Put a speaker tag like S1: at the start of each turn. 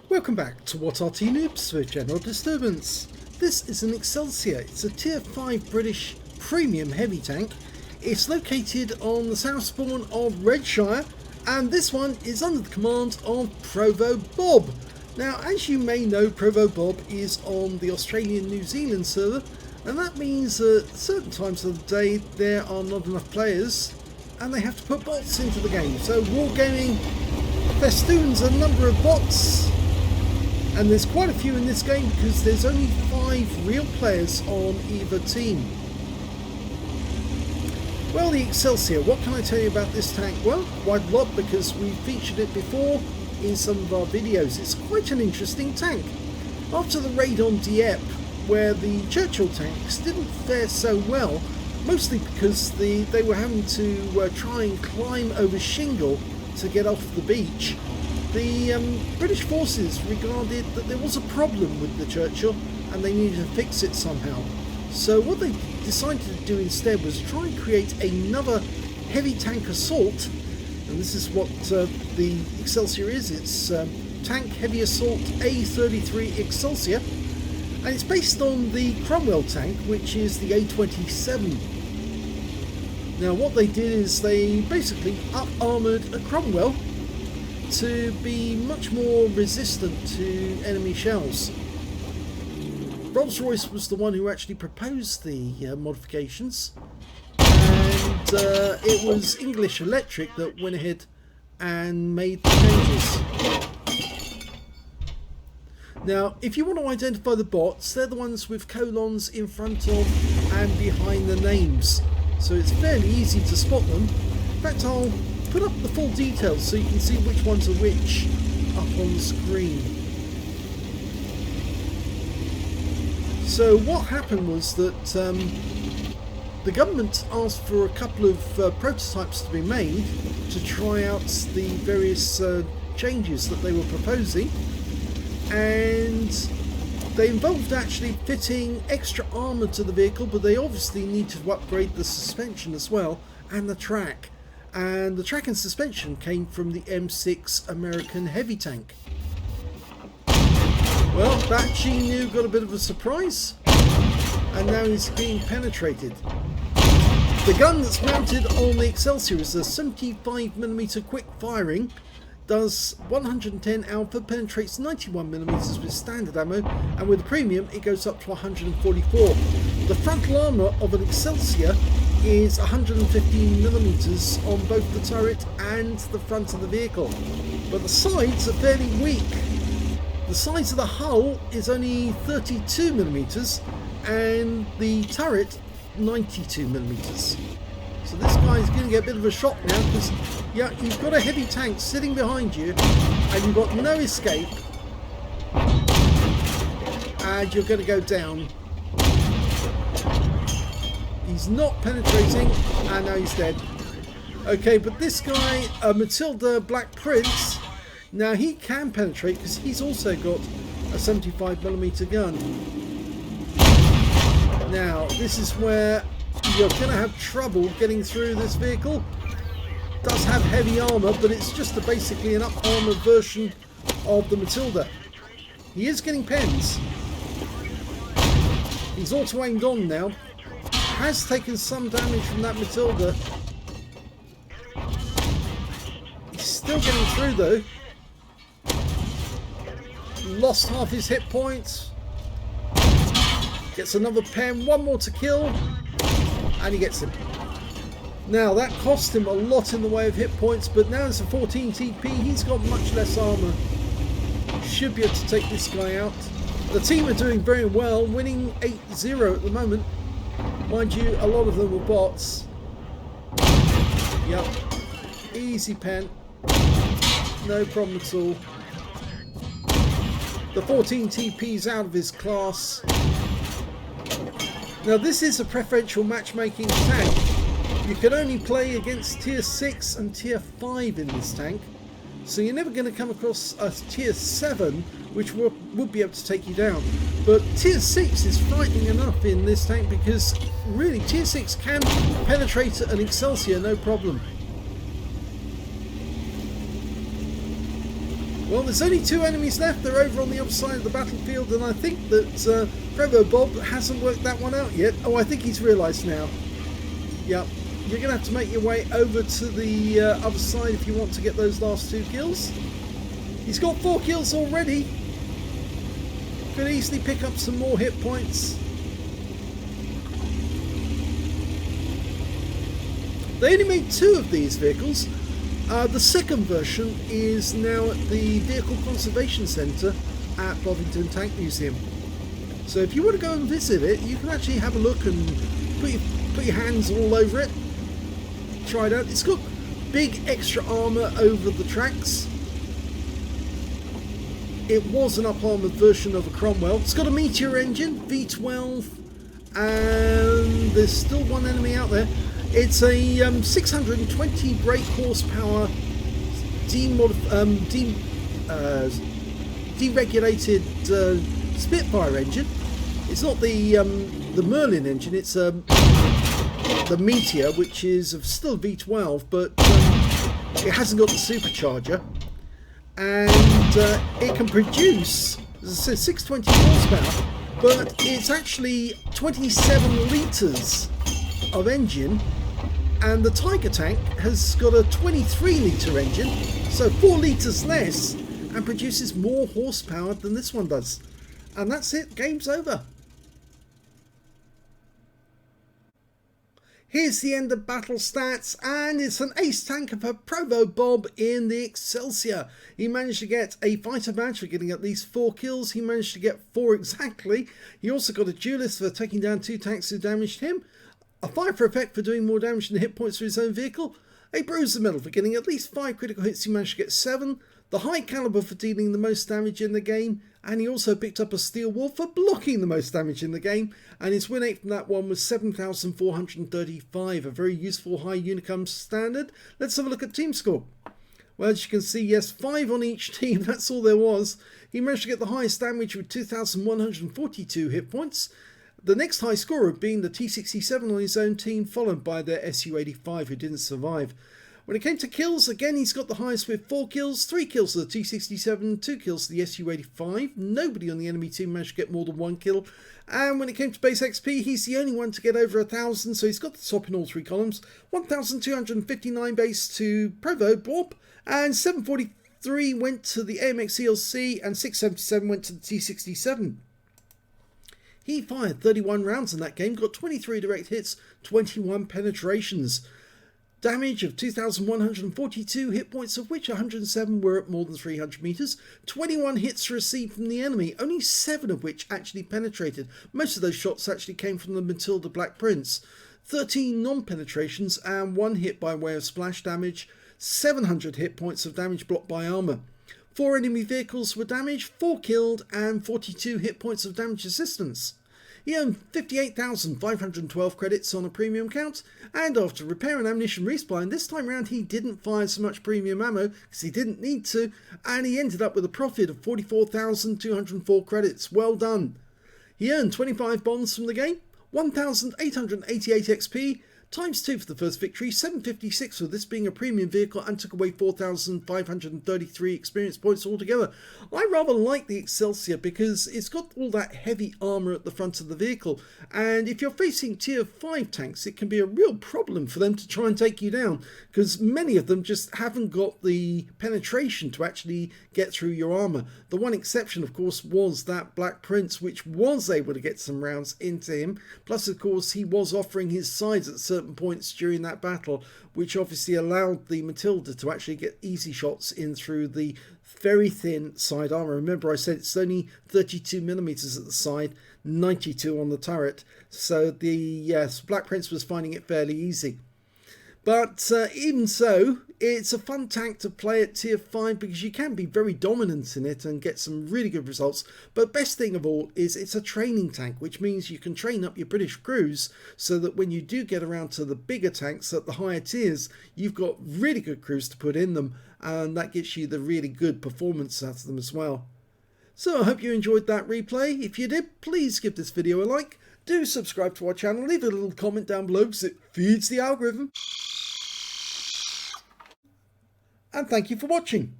S1: Welcome back to What Arty Noobs with General Disturbance. This is an Excelsior. It's a Tier 5 British premium heavy tank. It's located on the south spawn of Redshire, and this one is under the command of ProvoBob. Now, as you may know, ProvoBob is on the Australian-New Zealand server, and that means that at certain times of the day there are not enough players and they have to put bots into the game. So Wargaming festoons a number of bots, and there's quite a few in this game because there's only 5 real players on either team. Well, the Excelsior, what can I tell you about this tank? Well, quite a lot, because we featured it before in some of our videos. It's quite an interesting tank. After the raid on Dieppe, where the Churchill tanks didn't fare so well, mostly because they were having to try and climb over shingle to get off the beach, the British forces regarded that there was a problem with the Churchill and they needed to fix it somehow. So what they decided to do instead was try and create another heavy tank assault, and this is what the Excelsior is. It's Tank Heavy Assault A33 Excelsior, and it's based on the Cromwell tank, which is the A27. Now what they did is they basically up-armoured a Cromwell to be much more resistant to enemy shells. Rolls-Royce was the one who actually proposed the modifications, and it was English Electric that went ahead and made the changes. Now, if you want to identify the bots, they're the ones with colons in front of and behind the names, so it's fairly easy to spot them. In fact, I'll put up the full details so you can see which ones are which up on the screen. So what happened was that the government asked for a couple of prototypes to be made to try out the various changes that they were proposing, and they involved actually fitting extra armour to the vehicle, but they obviously need to upgrade the suspension as well and the track. And the track and suspension came from the M6 American heavy tank. Well, that G-New got a bit of a surprise, and now he's being penetrated. The gun that's mounted on the Excelsior is a 75mm quick firing, does 110 alpha, penetrates 91mm with standard ammo, and with the premium it goes up to 144. The frontal armour of an Excelsior is 115mm on both the turret and the front of the vehicle, but the sides are fairly weak. The size of the hull is only 32mm and the turret 92mm. So this guy's going to get a bit of a shock now, because yeah, you've got a heavy tank sitting behind you and you've got no escape, and you're going to go down. He's not penetrating, and now he's dead. Okay, but this guy, Matilda Black Prince, now he can penetrate because he's also got a 75mm gun. Now this is where you're going to have trouble getting through this vehicle. It does have heavy armour, but it's just basically an up-armoured version of the Matilda. He is getting pens. He's auto-aimed on now. Has taken some damage from that Matilda. He's still getting through though. Lost half his hit points. Gets another pen, one more to kill, and he gets him. Now that cost him a lot in the way of hit points, but now it's a 14 TP, he's got much less armour. Should be able to take this guy out. The team are doing very well, winning 8-0 at the moment. Mind you, a lot of them were bots. Yep, easy pen, no problem at all. The 14 TP's out of his class. Now this is a preferential matchmaking tank. You can only play against tier 6 and tier 5 in this tank, so you're never going to come across a tier 7 which would be able to take you down. But tier 6 is frightening enough in this tank, because really tier 6 can penetrate an Excelsior no problem. Well, there's only 2 enemies left. They're over on the other side of the battlefield, and I think that ProvoBob hasn't worked that one out yet. Oh, I think he's realised now. Yep, you're going to have to make your way over to the other side if you want to get those last 2 kills. He's got 4 kills already. Could easily pick up some more hit points. They only made 2 of these vehicles. The second version is now at the Vehicle Conservation Centre at Bovington Tank Museum. So if you want to go and visit it, you can actually have a look and put your hands all over it. Try it out. It's got big extra armour over the tracks. It was an up-armoured version of a Cromwell. It's got a Meteor engine, V12, and there's still one enemy out there. It's a 620 brake horsepower deregulated Spitfire engine. It's not the Merlin engine. It's the Meteor, which is still V12, but it hasn't got the supercharger, and it can produce, as I said, 620 horsepower, but it's actually 27 litres of engine. And the Tiger tank has got a 23-litre engine, so 4 litres less, and produces more horsepower than this one does. And that's it, game's over. Here's the end of battle stats, and it's an ace tanker for ProvoBob in the Excelsior. He managed to get a fighter badge for getting at least 4 kills. He managed to get 4 exactly. He also got a duelist for taking down 2 tanks who damaged him. A fire for effect for doing more damage than hit points for his own vehicle. A bruiser medal for getting at least 5 critical hits. He managed to get 7. The high caliber for dealing the most damage in the game. And he also picked up a steel wall for blocking the most damage in the game. And his win rate from that one was 7,435. A very useful high Unicum standard. Let's have a look at team score. Well, as you can see, yes, 5 on each team. That's all there was. He managed to get the highest damage with 2,142 hit points. The next high scorer being the T67 on his own team, followed by their SU85 who didn't survive. When it came to kills, again he's got the highest with 4 kills, 3 kills to the T67, 2 kills to the SU85. Nobody on the enemy team managed to get more than 1 kill. And when it came to base XP, he's the only one to get over 1,000, so he's got the top in all 3 columns. 1,259 base to ProvoBob, and 743 went to the AMX ELC, and 677 went to the T67. He fired 31 rounds in that game, got 23 direct hits, 21 penetrations. Damage of 2,142, hit points of which 107 were at more than 300 meters. 21 hits received from the enemy, only 7 of which actually penetrated. Most of those shots actually came from the Matilda Black Prince. 13 non-penetrations and 1 hit by way of splash damage. 700 hit points of damage blocked by armor. 4 enemy vehicles were damaged, 4 killed, and 42 hit points of damage assistance. He earned 58,512 credits on a premium count, and after repair and ammunition resupply, this time round he didn't fire so much premium ammo because he didn't need to, and he ended up with a profit of 44,204 credits. Well done. He earned 25 bonds from the game, 1,888 XP, times 2 for the first victory, 756 for this being a premium vehicle, and took away 4,533 experience points altogether. I rather like the Excelsior because it's got all that heavy armour at the front of the vehicle, and if you're facing tier 5 tanks it can be a real problem for them to try and take you down because many of them just haven't got the penetration to actually get through your armour. The one exception of course was that Black Prince, which was able to get some rounds into him, plus of course he was offering his sides at certain points during that battle, which obviously allowed the Matilda to actually get easy shots in through the very thin side armor. Remember I said it's only 32mm at the side, 92 on the turret, so the Black Prince was finding it fairly easy. But even so, it's a fun tank to play at tier 5 because you can be very dominant in it and get some really good results. But best thing of all is it's a training tank, which means you can train up your British crews so that when you do get around to the bigger tanks at the higher tiers, you've got really good crews to put in them, and that gives you the really good performance out of them as well. So I hope you enjoyed that replay. If you did, please give this video a like. Do subscribe to our channel, leave a little comment down below because it feeds the algorithm. And thank you for watching.